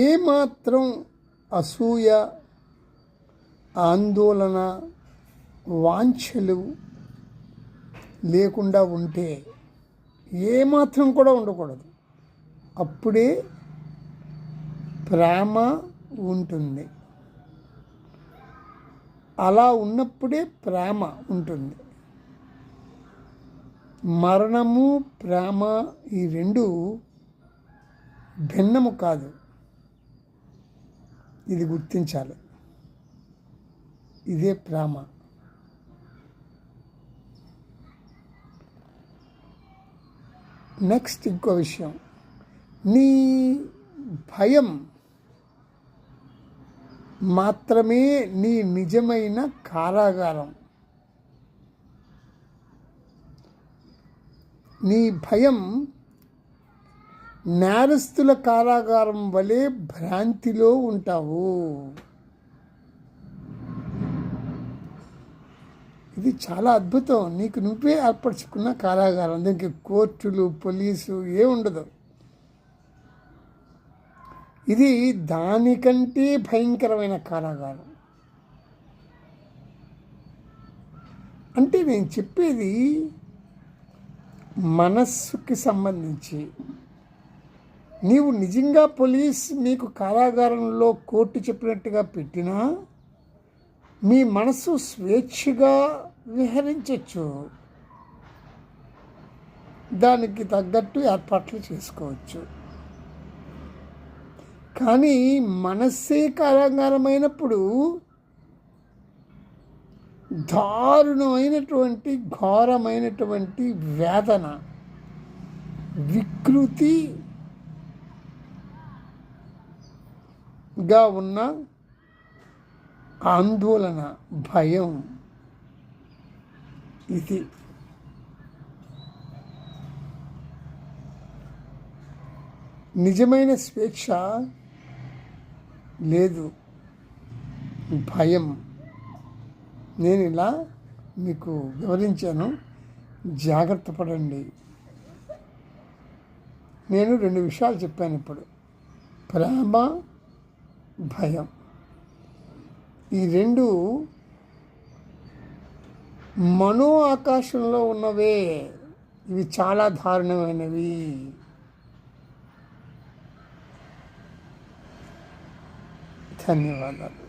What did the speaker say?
ఏమాత్రం అసూయ, ఆందోళన, వాంఛలు లేకుండా ఉంటే, ఏమాత్రం కూడా ఉండకూడదు, అప్పుడే ప్రేమ ఉంటుంది. అలా ఉన్నప్పుడే ప్రేమ ఉంటుంది. మరణము, ప్రేమ ఈ రెండు భిన్నము కాదు. ఇది గుర్తించాలి. ఇదే ప్రేమ. నెక్స్ట్ ఇంకో విషయం, నీ భయం మాత్రమే నీ నిజమైన కారాగారం. నీ భయం నేరస్తుల కారాగారం వలె భ్రాంతిలో ఉంటావు. ఇది చాలా అద్భుతం. నీకు నువ్వే ఏర్పరచుకున్న కారాగారం. దీనికి కోర్టులు, పోలీసు ఉండదు. ఇది దానికంటే భయంకరమైన కారాగారం. అంటే నేను చెప్పేది మనస్సుకి సంబంధించి. నీవు నిజంగా పోలీస్ మీకు కారాగారంలో కోర్టు చెప్పినట్టుగా పెట్టినా మీ మనసు స్వేచ్ఛగా విహరించవచ్చు. దానికి తగ్గట్టు ఏర్పాట్లు చేసుకోవచ్చు. కానీ మనస్సే కారాగారమైనప్పుడు దారుణమైనటువంటి, ఘోరమైనటువంటి వేదన, వికృతిగా ఉన్న ఆందోళన, భయం, ఇది నిజమైన స్వేచ్ఛ లేదు, భయం. నేను ఇలా మీకు వివరించాను. జాగ్రత్త పడండి. నేను 2 విషయాలు చెప్పాను ఇప్పుడు, ప్రేమ, భయం. ఈ 2 మనో ఆకాశంలో ఉన్నవే. ఇవి చాలా దారుణమైనవి. ధన్యవాదాలు.